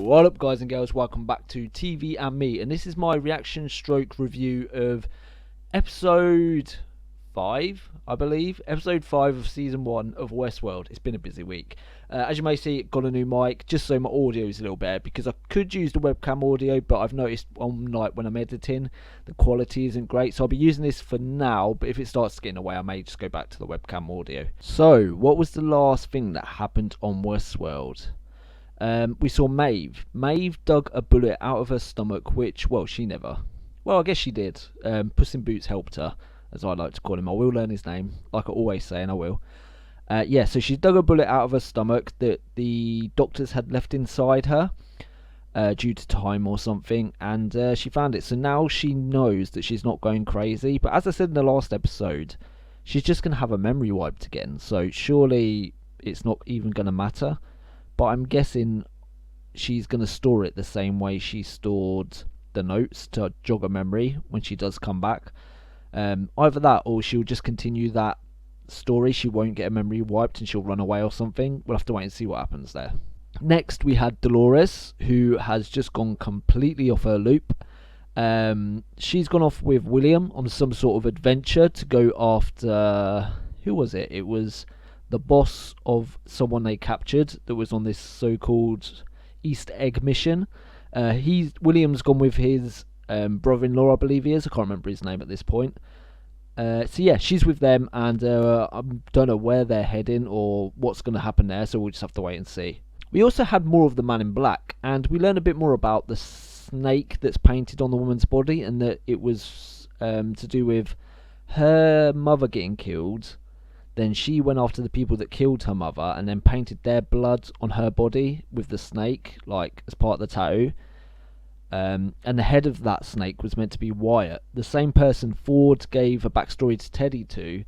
What up, guys and girls? Welcome back to TVandME, and this is my reaction stroke review of episode 5, I believe. Episode 5 of season 1 of Westworld. It's been a busy week. As you may see, got a new mic, just so my audio is a little better, because I could use the webcam audio, but I've noticed on like when I'm editing, the quality isn't great. So I'll be using this for now, but if it starts getting away, I may just go back to the webcam audio. So, what was the last thing that happened on Westworld? We saw Maeve. Maeve dug a bullet out of her stomach, which, well, she never. Well, I guess she did. Puss in Boots helped her, as I like to call him. I will learn his name, like I always say, and I will. Yeah, so she dug a bullet out of her stomach that the doctors had left inside her due to time or something, and she found it. So now she knows that she's not going crazy. But as I said in the last episode, she's just going to have a memory wiped again. So surely it's not even going to matter. But I'm guessing she's going to store it the same way she stored the notes to jog her memory when she does come back. Either that, or she'll just continue that story. She won't get her memory wiped and she'll run away or something. We'll have to wait and see what happens there. Next, we had Dolores, who has just gone completely off her loop. She's gone off with William on some sort of adventure to go after... Who was it? It was the boss of someone they captured that was on this so-called Easter egg mission. William's gone with his brother-in-law, I believe he is. I can't remember his name at this point. So yeah, she's with them, and I don't know where they're heading or what's going to happen there, so we'll just have to wait and see. We also had more of the Man in Black, and we learned a bit more about the snake that's painted on the woman's body, and that it was to do with her mother getting killed. Then she went after the people that killed her mother and then painted their blood on her body with the snake, like as part of the tattoo. And the head of that snake was meant to be Wyatt, the same person Ford gave a backstory to Teddy to,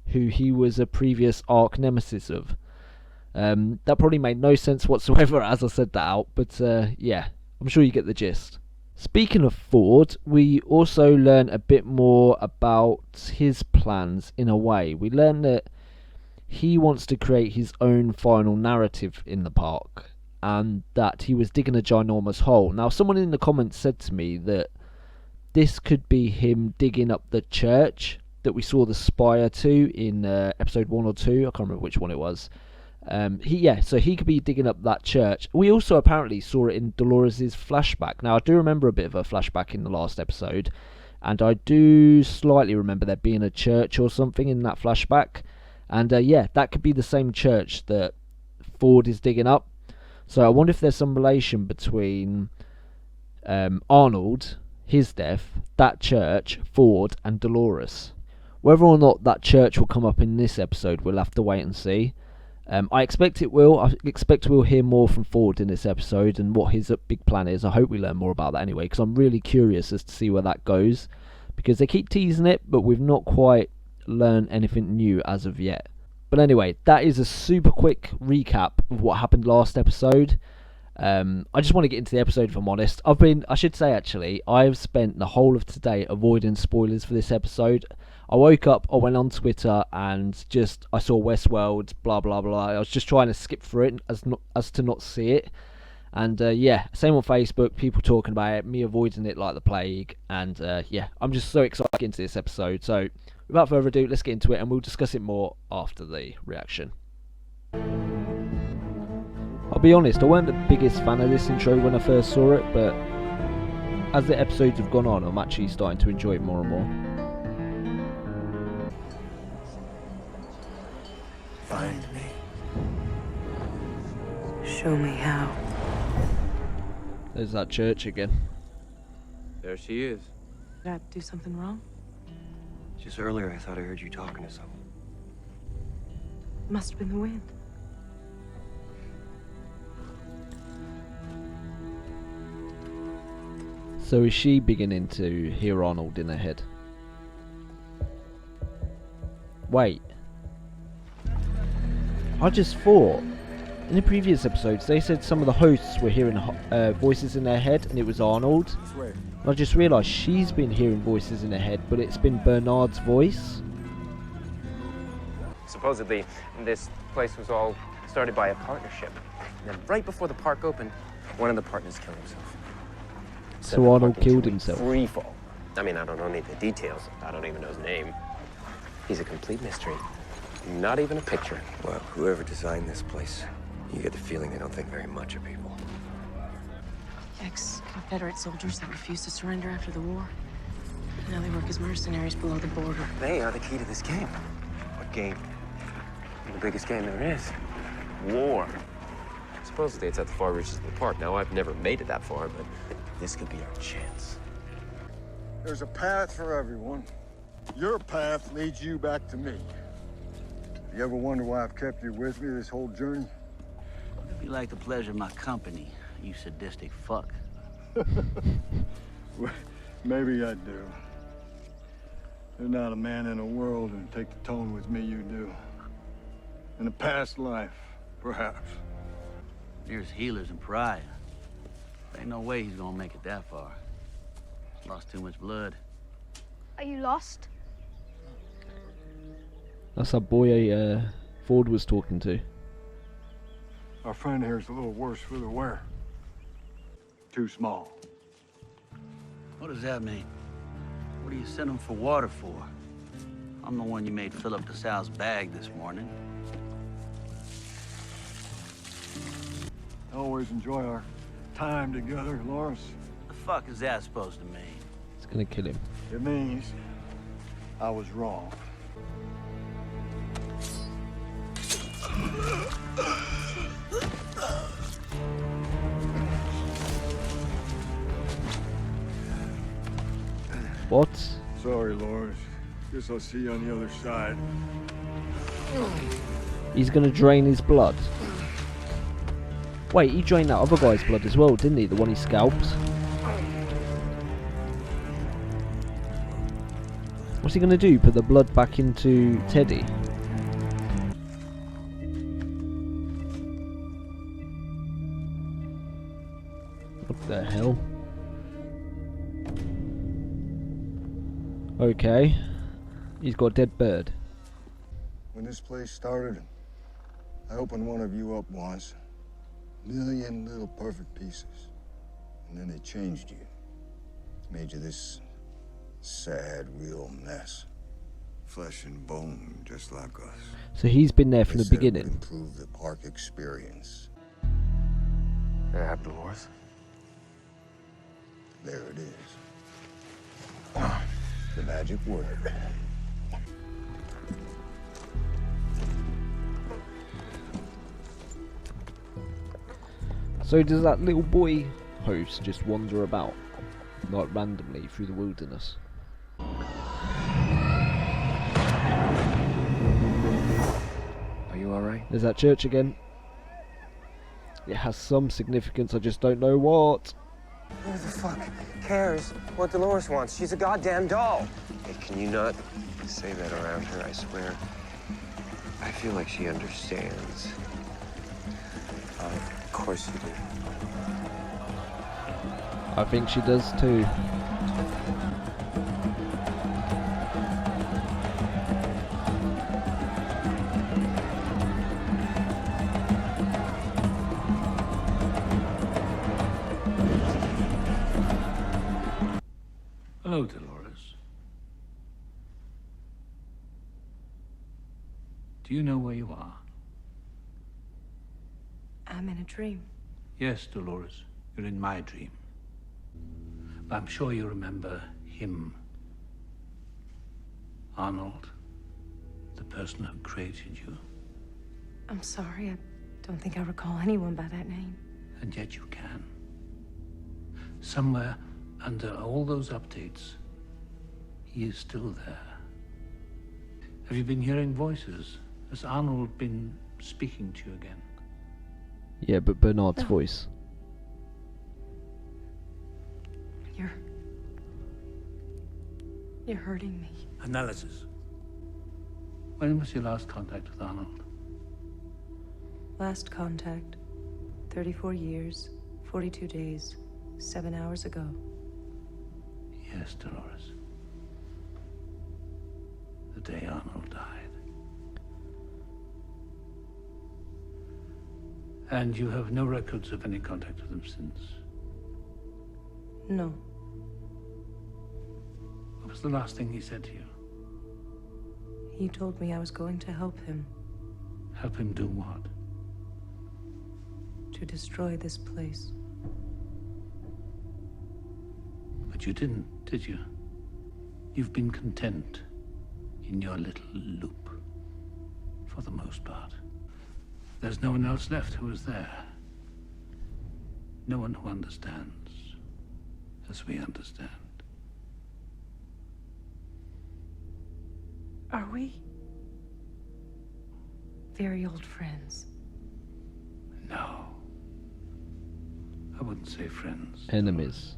who he was a previous arch nemesis of. That probably made no sense whatsoever as I said that out, but yeah, I'm sure you get the gist. Speaking of Ford, we also learn a bit more about his plans in a way. We learn that he wants to create his own final narrative in the park, and that he was digging a ginormous hole. Now, someone in the comments said to me that this could be him digging up the church that we saw the spire to in episode 1 or 2. I can't remember which one it was. So he could be digging up that church. We also apparently saw it in Dolores's flashback. Now, I do remember a bit of a flashback in the last episode, and I do slightly remember there being a church or something in that flashback. And yeah, that could be the same church that Ford is digging up. So I wonder if there's some relation between Arnold, his death, that church, Ford, and Dolores. Whether or not that church will come up in this episode, we'll have to wait and see. I expect it will. I expect we'll hear more from Ford in this episode and what his big plan is. I hope we learn more about that anyway, because I'm really curious as to see where that goes. Because they keep teasing it, but we've not quite learned anything new as of yet. But anyway, that is a super quick recap of what happened last episode. I just want to get into the episode, if I'm honest. I should say actually, I've spent the whole of today avoiding spoilers for this episode. I woke up, I went on Twitter, and I saw Westworld, blah blah blah. I was just trying to skip through it as to not see it. And yeah, same on Facebook, people talking about it, me avoiding it like the plague. And yeah, I'm just so excited to get into this episode. So without further ado, let's get into it, and we'll discuss it more after the reaction. I'll be honest, I weren't the biggest fan of this intro when I first saw it, but as the episodes have gone on, I'm actually starting to enjoy it more and more. Find me. Show me how. There's that church again. There she is. Did I do something wrong? Just earlier, I thought I heard you talking to someone. Must have been the wind. So is she beginning to hear Arnold in her head? Wait. I just thought, in the previous episodes, they said some of the hosts were hearing voices in their head, and it was Arnold. I just realised she's been hearing voices in her head, but it's been Bernard's voice. Supposedly, this place was all started by a partnership. And then right before the park opened, One of the partners killed himself. So Arnold killed himself. Free fall. I mean, I don't know any of the details. I don't even know his name. He's a complete mystery. Not even a picture. Well, whoever designed this place, you get the feeling they don't think very much of people. Ex-Confederate soldiers that refused to surrender after the war. Now they work as mercenaries below the border. They are the key to this game. What game? The biggest game there is. War. Supposedly it's at the far reaches of the park. Now, I've never made it that far, but this could be our chance. There's a path for everyone. Your path leads you back to me. You ever wonder why I've kept you with me this whole journey? If you like the pleasure of my company, you sadistic fuck. Well, maybe I do. There's not a man in the world who'd take the tone with me you do. In a past life, perhaps. There's healers and pariah. Ain't no way he's gonna make it that far. He's lost too much blood. Are you lost? That's that boy Ford was talking to. Our friend here's a little worse for the wear. Too small. What does that mean? What do you send him for water for? I'm the one you made fill up the sow's bag this morning. I always enjoy our time together, Lawrence. The fuck is that supposed to mean? It's gonna kill him. It means I was wrong. What? Sorry, Lawrence. Guess I'll see you on the other side. He's gonna drain his blood. Wait, he drained that other guy's blood as well, didn't he? The one he scalps. What's he gonna do? Put the blood back into Teddy? What the hell? Okay. He's got a dead bird. When this place started, I opened one of you up once. Million little perfect pieces. And then they changed you. Made you this sad, real mess. Flesh and bone, just like us. So he's been there from They the said it would beginning. improve the park experience. That happened to Loris? There it is. The magic word. So does that little boy host just wander about, like randomly through the wilderness? Are you alright? There's that church again. It has some significance, I just don't know what. Who the fuck cares what Dolores wants? She's a goddamn doll. Hey, can you not say that around her, I swear? I feel like she understands. Of course you do. I think she does too. Hello, Dolores. Do you know where you are? I'm in a dream. Yes, Dolores, you're in my dream. But I'm sure you remember him. Arnold, the person who created you. I'm sorry, I don't think I recall anyone by that name. And yet you can. Somewhere under all those updates, he is still there. Have you been hearing voices? Has Arnold been speaking to you again? Yeah, but Bernard's voice. You're hurting me. Analysis. When was your last contact with Arnold? Last contact, 34 years, 42 days, 7 hours ago. Yes, Dolores. The day Arnold died. And you have no records of any contact with him since? No. What was the last thing he said to you? He told me I was going to help him Help him do what? to destroy this place. But you didn't, did you? You've been content in your little loop, for the most part. There's no one else left who was there. No one who understands as we understand. Are we very old friends? No. I wouldn't say friends. Enemies.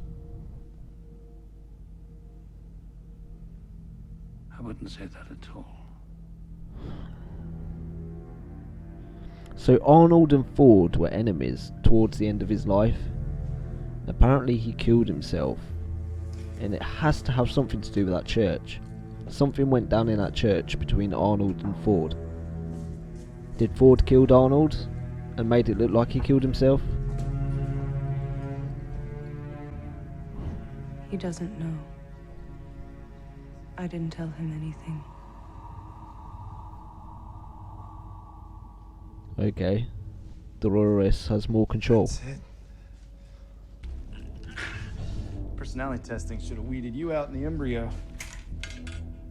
I wouldn't say that at all. So Arnold and Ford were enemies towards the end of his life. Apparently he killed himself. And it has to have something to do with that church. Something went down in that church between Arnold and Ford. Did Ford kill Arnold and made it look like he killed himself? He doesn't know. I didn't tell him anything. Okay. Dolores has more control. That's it. Personality testing should have weeded you out in the embryo.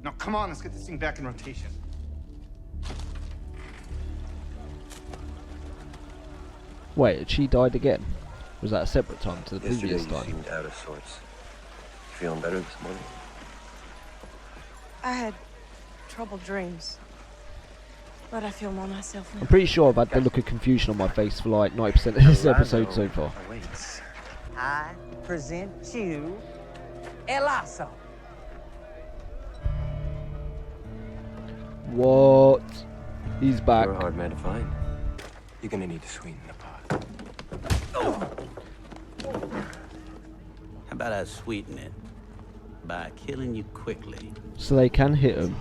Now, come on, let's get this thing back in rotation. Wait, she died again? Was that a separate time to the Yesterday previous you time? seemed out of sorts. Feeling better this morning? I had troubled dreams, but I feel more myself now. I'm pretty sure I've had the look of confusion on my face for like 90% of this episode so far. Awaits. I present you El Lasso. What? He's back. You're a hard man to find. You're gonna need to sweeten the pot. How about I sweeten it by killing you quickly? So they can hit him.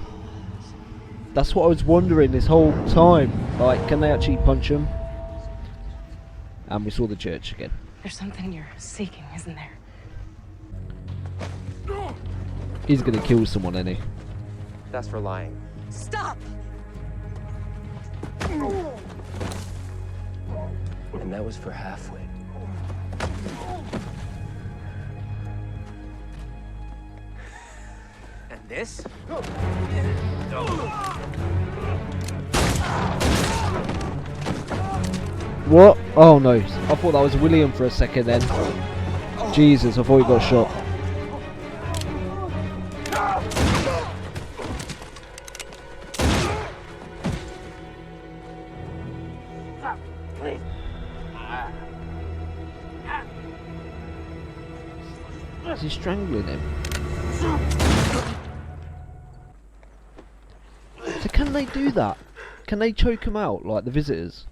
That's what I was wondering this whole time. Like, can they actually punch him? And we saw the church again. There's something you're seeking, isn't there? He's gonna kill someone, isn't he? That's for lying. Stop! And that was for halfway. And this? What? Oh no. I thought that was William for a second then. Jesus, I thought he got shot. Is he strangling him? So can they do that? Can they choke him out like the visitors?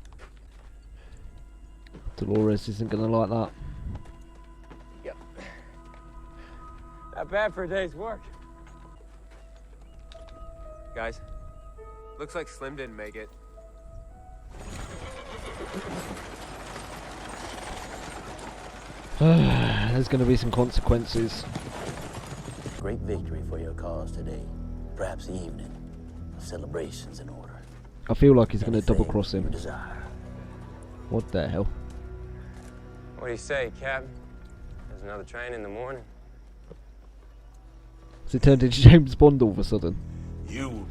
Dolores isn't gonna like that. Yep. Not bad for a day's work. Guys, looks like Slim didn't make it. There's gonna be some consequences. Great victory for your cause today. Perhaps the evening of celebrations in order. I feel like he's gonna Anything double cross you him. desire. What the hell? What do you say, Captain? There's another train in the morning. Has it turned into James Bond all of a sudden? You